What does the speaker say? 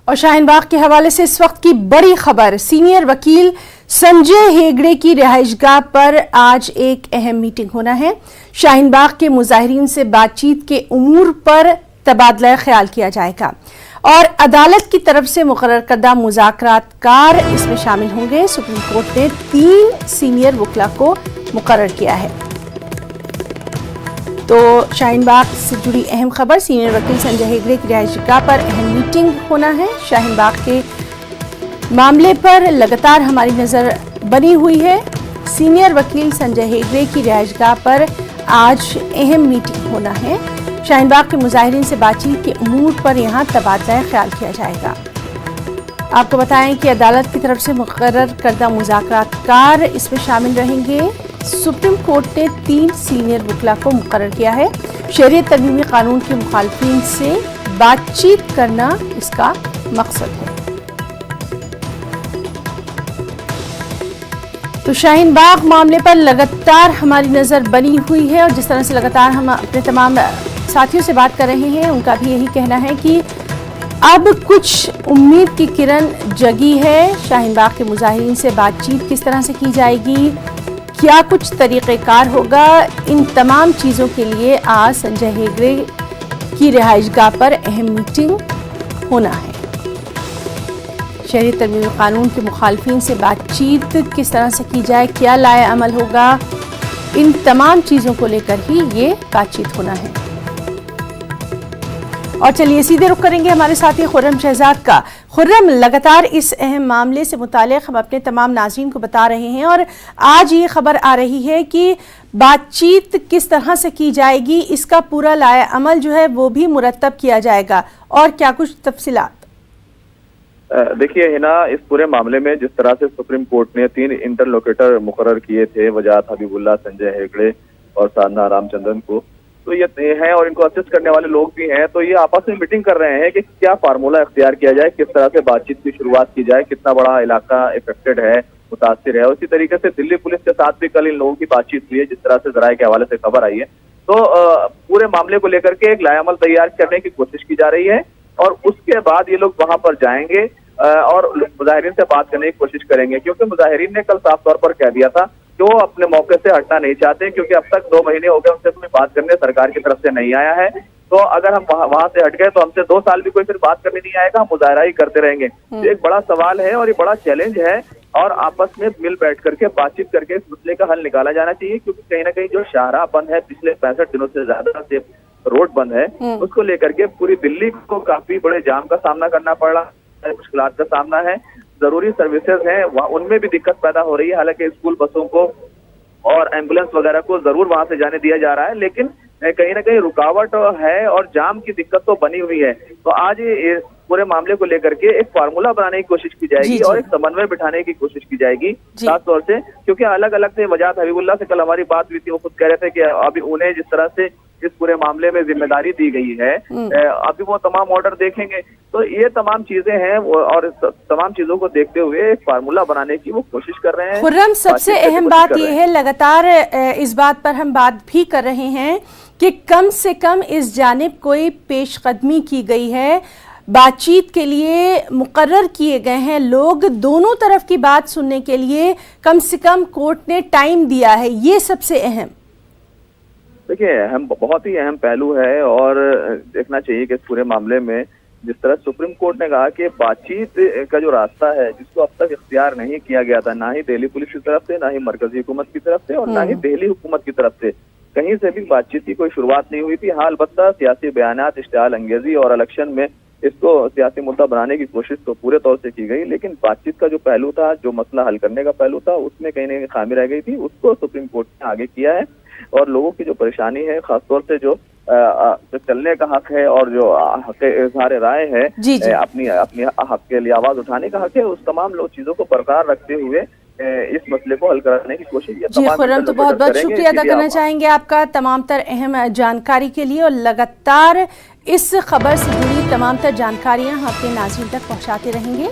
और शाहीन बाग के हवाले से इस वक्त की बड़ी खबर, सीनियर वकील संजय हेगड़े की रिहाइशगाह पर आज एक अहम मीटिंग होना है। शाहीन बाग के मुजाहिरीन से बातचीत के उमूर पर तबादला ख्याल किया जाएगा और अदालत की तरफ से मुकर्रर करदा मुज़ाकरातकार इसमें शामिल होंगे। सुप्रीम कोर्ट ने 3 सीनियर वकीला को मुकर्रर किया है। तो शाहीन बाग से जुड़ी अहम खबर, सीनियर वकील संजय हेगड़े की रिहाइशगाह पर अहम मीटिंग होना है। शाहीन बाग के मामले पर लगातार हमारी नज़र बनी हुई है। सीनियर वकील संजय हेगड़े की रिहाइशगाह पर आज अहम मीटिंग होना है। शाहीन बाग के मुजाहिरीन से बातचीत के उमूर पर यहाँ तबादला ख्याल किया जाएगा। आपको बताएं कि अदालत की तरफ से मुकर्रर करदा मुज़ाकरातकार इसमें शामिल रहेंगे। सुप्रीम कोर्ट ने 3 सीनियर वकीला को मुकर्रर किया है। शरीयत तरमीमी कानून के मुखालफिन से बातचीत करना इसका मकसद है। तो शाहीन बाग मामले पर लगातार हमारी नज़र बनी हुई है और जिस तरह से लगातार हम अपने तमाम साथियों से बात कर रहे हैं, उनका भी यही कहना है कि अब कुछ उम्मीद की किरण जगी है। शाहीन बाग के मुजाहिरीन से बातचीत किस तरह से की जाएगी, क्या कुछ तरीक़ेकार होगा, इन तमाम चीज़ों के लिए आज संजय हेगड़े की रिहाइशगाह पर अहम मीटिंग होना है। शहरी तरमीमी कानून के मुखालफिन से बातचीत किस तरह से की जाए, क्या लाए अमल होगा, इन तमाम चीज़ों को लेकर ही ये बातचीत होना है। और चलिए सीधे रुख करेंगे हमारे साथी खुर्रम शहजाद का। खुर्रम, लगातार इस अहम मामले से मुताल्लिक़ हम अपने तमाम नाज़रीन को बता रहे हैं और आज ये खबर आ रही है कि बातचीत किस तरह से की जाएगी, इसका पूरा लाए अमल जो है वो भी मुरतब किया जाएगा, और क्या कुछ तफसीलात? देखिए हिना, इस पूरे मामले में जिस तरह से सुप्रीम कोर्ट ने 3 इंटरलोकेटर मुकर्रर किए थे, वजाहत हबीबुल्लाह, संजय हेगड़े और साधना रामचंद्रन को, तो ये हैं और इनको असिस्ट करने वाले लोग भी हैं, तो ये आपस में मीटिंग कर रहे हैं कि क्या फार्मूला इख्तियार किया जाए, किस तरह से बातचीत की शुरुआत की जाए, कितना बड़ा इलाका इफेक्टेड है, मुतासिर है। उसी तरीके से दिल्ली पुलिस के साथ भी कल इन लोगों की बातचीत हुई है, जिस तरह से जराये के हवाले से खबर आई है। तो पूरे मामले को लेकर के एक लाएअमल तैयार करने की कोशिश की जा रही है और उसके बाद ये लोग वहां पर जाएंगे और मुजाहिरीन से बात करने की कोशिश करेंगे, क्योंकि मुजाहिरीन ने कल साफ तौर पर कह दिया था कि वो अपने मौके से हटना नहीं चाहते, क्योंकि अब तक 2 महीने हो गए उनसे कोई बात करने सरकार की तरफ से नहीं आया है। तो अगर हम वहां से हट गए तो हमसे 2 साल भी कोई फिर बात करने नहीं आएगा, हम मुजाहरा ही करते रहेंगे। तो एक बड़ा सवाल है और ये बड़ा चैलेंज है और आपस में मिल बैठ करके बातचीत करके इस मसले का हल निकाला जाना चाहिए, क्योंकि कहीं ना कहीं जो शाहराह बंद है, पिछले 65 दिनों से ज्यादा से रोड बंद है, उसको लेकर के पूरी दिल्ली को काफी बड़े जाम का सामना करना पड़ रहा है, मुश्किलात का सामना है। जरूरी सर्विसेज हैं उनमें भी दिक्कत पैदा हो रही है। हालांकि स्कूल बसों को और एम्बुलेंस वगैरह को जरूर वहां से जाने दिया जा रहा है, लेकिन कहीं ना कहीं रुकावट है और जाम की दिक्कत तो बनी हुई है। तो आज ये पूरे मामले को लेकर के एक फार्मूला बनाने की कोशिश की जाएगी और एक समन्वय बिठाने की कोशिश की जाएगी, खास तौर से क्योंकि अलग अलग से वजाहत हबीबुल्लाह से कल हमारी बात हुई थी, वो खुद कह रहे थे कि अभी उन्हें जिस तरह से इस पूरे मामले में जिम्मेदारी दी गई है, अभी वो तमाम ऑर्डर देखेंगे। तो ये तमाम चीजें हैं और तमाम चीजों को देखते हुए एक फार्मूला बनाने की वो कोशिश कर रहे हैं। खुर्रम, सबसे अहम बात ये है, लगातार इस बात पर हम बात भी कर रहे हैं कि कम से कम इस जानिब कोई पेशकदमी की गई है, बातचीत के लिए मुकर्रर किए गए हैं लोग, दोनों तरफ की बात सुनने के लिए कम से कम कोर्ट ने टाइम दिया है, ये सबसे अहम। देखिए, बहुत ही अहम पहलू है और देखना चाहिए कि इस पूरे मामले में जिस तरह सुप्रीम कोर्ट ने कहा कि बातचीत का जो रास्ता है, जिसको अब तक इख्तियार नहीं किया गया था, ना ही दिल्ली पुलिस की तरफ से, ना ही मरकजी हुकूमत की तरफ से और ना ही दिल्ली हुकूमत की तरफ से, कहीं से भी बातचीत की कोई शुरुआत नहीं हुई थी। हाँ, अलबत्ता सियासी बयानात, इश्तिहाल अंगेजी और इलेक्शन में इसको सियासी मुद्दा बनाने की कोशिश तो पूरे तौर से की गई, लेकिन बातचीत का जो पहलू था, जो मसला हल करने का पहलू था, उसमें कहीं ना कहीं खामी रह गई थी। उसको सुप्रीम कोर्ट ने आगे किया है और लोगों की जो परेशानी है, खासतौर से जो चलने का हक है और जो हक इज़हार राय है, अपनी हक के लिए आवाज उठाने का हक है, उस तमाम लोग चीजों को बरकरार रखते हुए इस मसले को हल करने की कोशिश। जी खुर्रम, तो बहुत बहुत शुक्रिया अदा करना चाहेंगे आपका तमाम तर अहम जानकारी के लिए, और लगातार इस खबर से जुड़ी तमाम तर जानकारियां हम अपने नाज़रीन तक पहुंचाते रहेंगे।